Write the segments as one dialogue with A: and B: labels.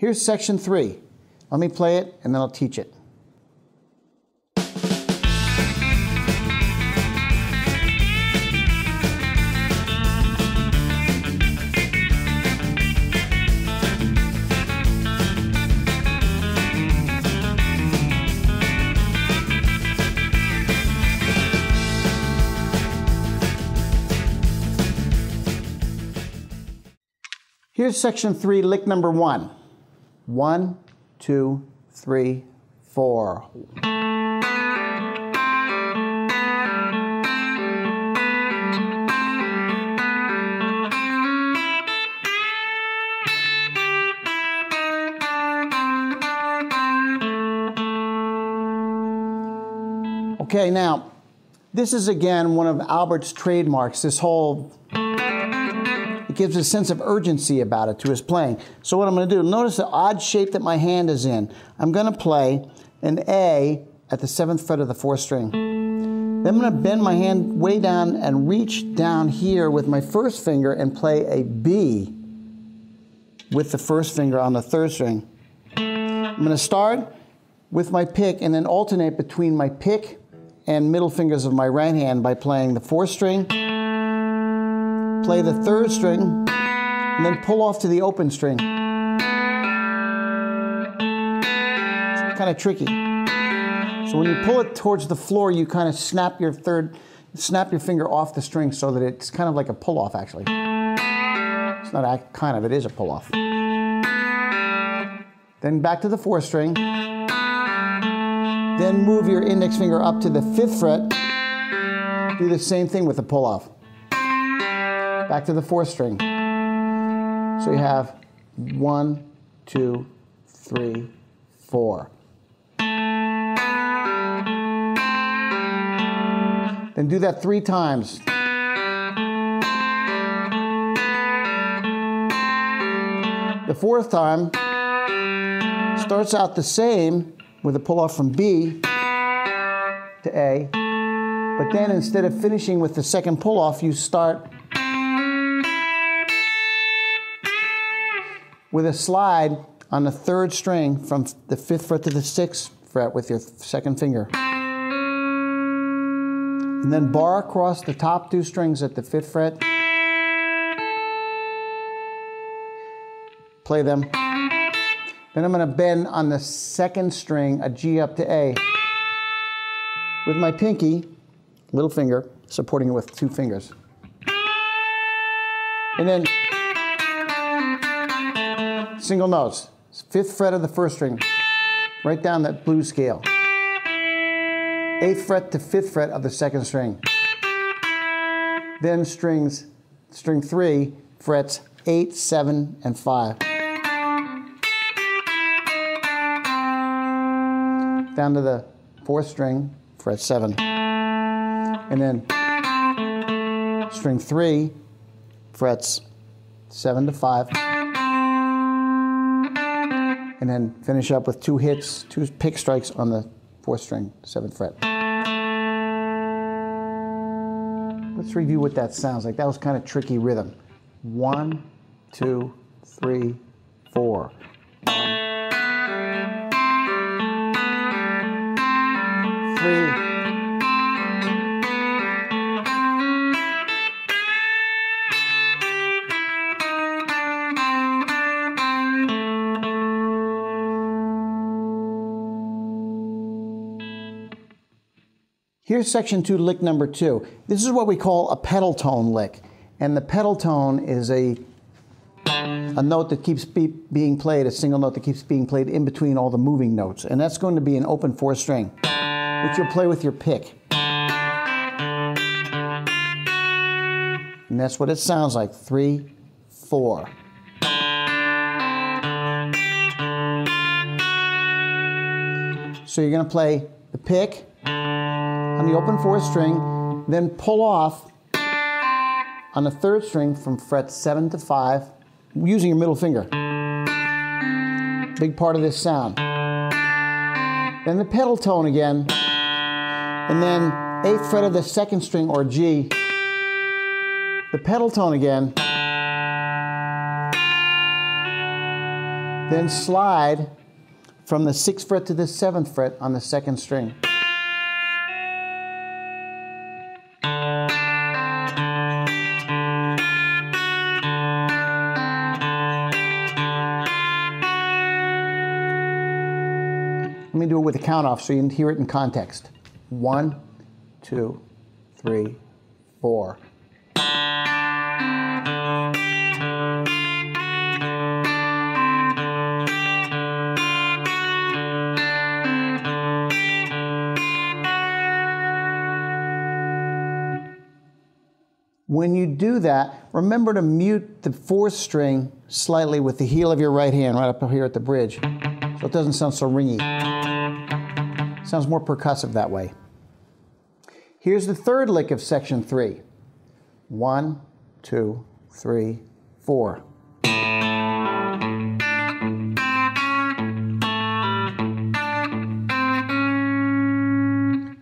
A: Here's section 3. Let me play it and then I'll teach it. Here's section 3, lick number 1. 1, 2, 3, 4. Okay, now, this is again one of Albert's trademarks, this whole, it gives a sense of urgency about it to his playing. So what I'm going to do, notice the odd shape that my hand is in. I'm going to play an A at the 7th fret of the 4th string. Then I'm going to bend my hand way down and reach down here with my 1st finger and play a B with the 1st finger on the 3rd string. I'm going to start with my pick and then alternate between my pick and middle fingers of my right hand by playing the 4th string, play the 3rd string, and then pull off to the open string. It's kind of tricky. So when you pull it towards the floor, you kind of snap your finger off the string so that it's kind of like a pull-off, actually. It's not kind of, it is a pull-off. Then back to the 4th string. Then move your index finger up to the 5th fret. Do the same thing with the pull-off. Back to the 4th string. So you have 1, 2, 3, 4. Then do that 3 times. The 4th time starts out the same with a pull-off from B to A, but then instead of finishing with the 2nd pull-off, you start with a slide on the 3rd string from the 5th fret to the 6th fret with your 2nd finger. And then bar across the top 2 strings at the 5th fret. Play them. Then I'm going to bend on the 2nd string, a G up to A, with my pinky, little finger, supporting it with 2 fingers. And then single notes, 5th fret of the 1st string, right down that blues scale. 8th fret to 5th fret of the 2nd string. Then string 3, frets 8, 7, and 5. Down to the 4th string, fret 7. And then string 3, frets 7 to 5. And then finish up with 2 hits, 2 pick strikes on the 4th string, 7th fret. Let's review what that sounds like. That was kind of tricky rhythm. 1, 2, 3, 4. Here's section 2, lick number 2. This is what we call a pedal tone lick. And the pedal tone is a note that keeps being played, a single note that keeps being played in between all the moving notes. And that's going to be an open 4th string, which you'll play with your pick. And that's what it sounds like, 3, 4. So you're going to play the pick on the open 4th string, then pull off on the 3rd string from fret 7 to 5 using your middle finger. Big part of this sound. Then the pedal tone again, and then 8th fret of the 2nd string or G, the pedal tone again, Then slide from the 6th fret to the 7th fret on the 2nd string. Let me do it with a count off so you can hear it in context. 1, 2, 3, 4. When you do that, remember to mute the 4th string slightly with the heel of your right hand right up here at the bridge, so it doesn't sound so ringy. It sounds more percussive that way. Here's the 3rd lick of section 3. 1, 2, 3, 4.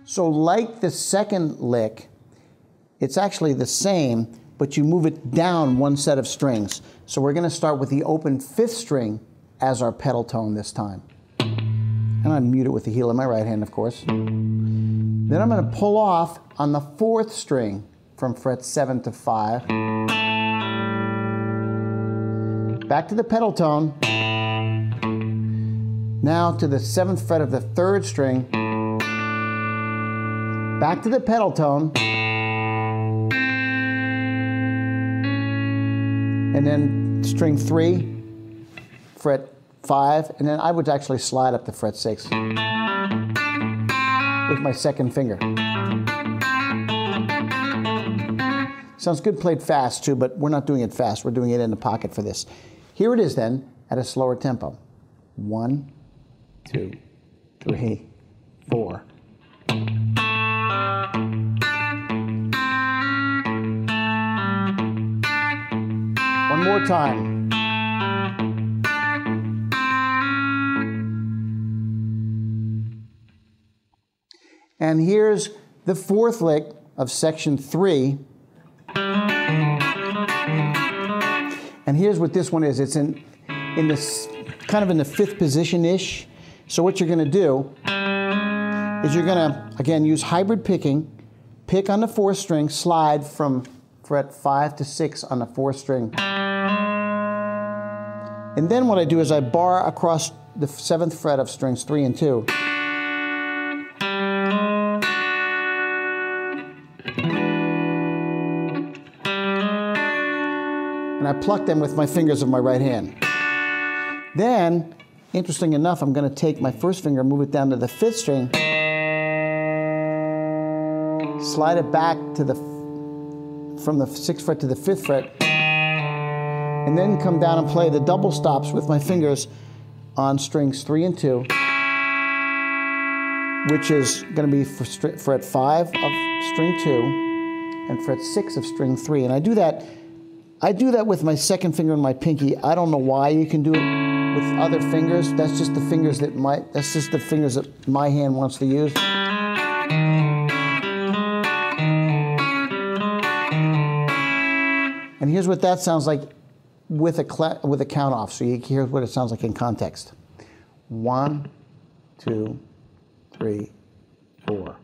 A: So like the 2nd lick, it's actually the same, but you move it down 1 set of strings. So we're going to start with the open 5th string as our pedal tone this time. And I mute it with the heel of my right hand, of course. Then I'm going to pull off on the 4th string from fret 7 to 5. Back to the pedal tone. Now to the 7th fret of the 3rd string. Back to the pedal tone. And then string 3, fret 5, and then I would actually slide up to fret 6 with my 2nd finger. Sounds good played fast too, but we're not doing it fast. We're doing it in the pocket for this. Here it is then at a slower tempo. 1, 2, 3, 4. One more time. And here's the 4th lick of section 3. And here's what this one is. It's in this kind of in the 5th position-ish. So what you're going to do is you're going to, again, use hybrid picking. Pick on the 4th string, slide from fret 5 to 6 on the 4th string. And then what I do is I bar across the 7th fret of strings 3 and 2. And I pluck them with my fingers of my right hand. Then, interesting enough, I'm going to take my 1st finger and move it down to the 5th string, slide it back to from the 6th fret to the 5th fret, and then come down and play the double stops with my fingers on strings 3 and 2, which is going to be for fret 5 of string 2 and fret 6 of string 3. And I do that with my 2nd finger and my pinky. I don't know why you can do it with other fingers. That's just the fingers that my hand wants to use. And here's what that sounds like with a count off, so you hear what it sounds like in context. 1, 2, 3, 4.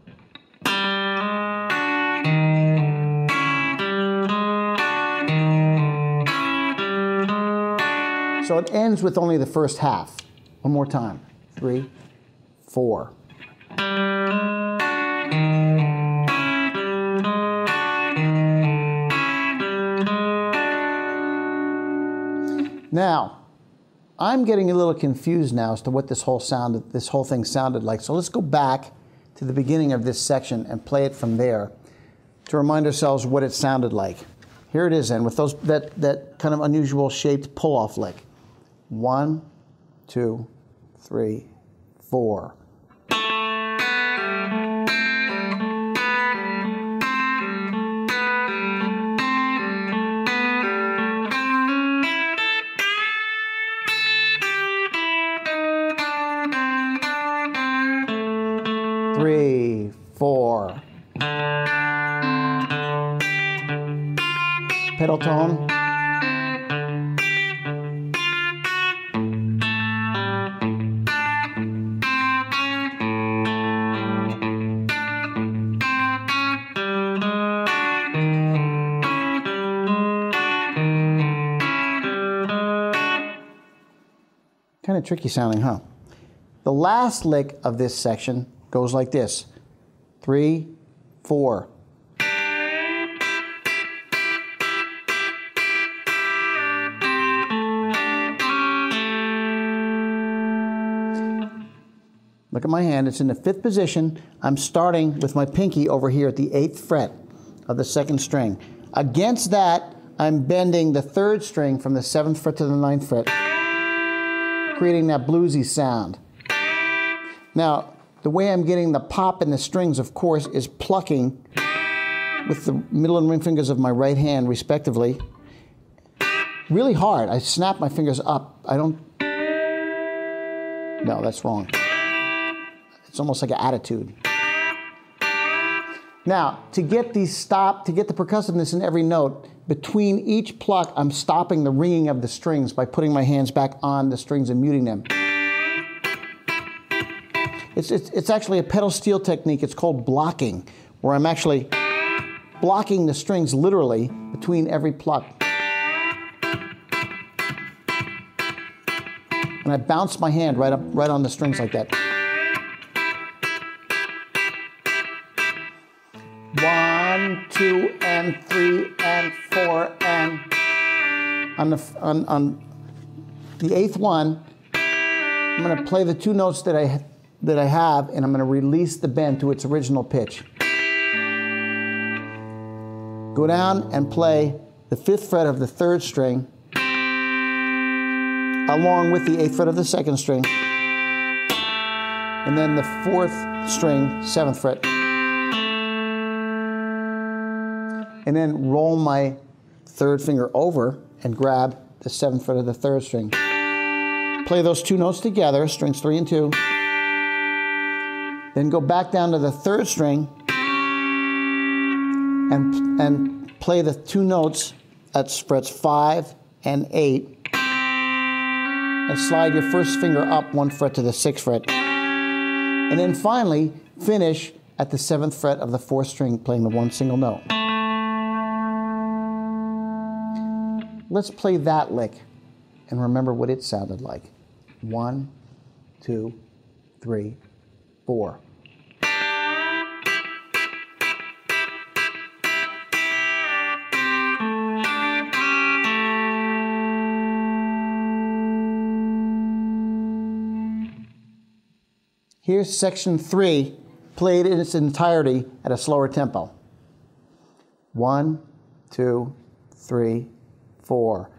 A: So it ends with only the first half. One more time. 3, 4. Now, I'm getting a little confused now as to what this whole thing sounded like. So let's go back to the beginning of this section and play it from there to remind ourselves what it sounded like. Here it is then, with that kind of unusual shaped pull-off lick. 1, 2, 3, 4. Three, 4. Pedal tone. Kind of tricky sounding, huh? The last lick of this section goes like this. 3, 4. Look at my hand, it's in the 5th position. I'm starting with my pinky over here at the 8th fret of the 2nd string. Against that, I'm bending the 3rd string from the 7th fret to the 9th fret, creating that bluesy sound. Now, the way I'm getting the pop in the strings, of course, is plucking with the middle and ring fingers of my right hand, respectively. Really hard. I snap my fingers up. I don't... No, that's wrong. It's almost like an attitude. Now, to get the percussiveness in every note, between each pluck, I'm stopping the ringing of the strings by putting my hands back on the strings and muting them. It's actually a pedal steel technique. It's called blocking, where I'm actually blocking the strings literally between every pluck. And I bounce my hand right on the strings like that. 1, 2, and 3, and 4, and on the 8th one, I'm going to play the 2 notes that I have, and I'm going to release the bend to its original pitch. Go down and play the 5th fret of the 3rd string, along with the 8th fret of the 2nd string, and then the 4th string, 7th fret. And then roll my 3rd finger over and grab the 7th fret of the 3rd string. Play those 2 notes together, strings 3 and 2. Then go back down to the 3rd string and play the 2 notes at frets 5 and 8. And slide your 1st finger up 1 fret to the 6th fret. And then finally, finish at the 7th fret of the 4th string, playing the 1 single note. Let's play that lick and remember what it sounded like. 1, 2, 3, 4. Here's section 3, played in its entirety at a slower tempo. 1, 2, 3, 4.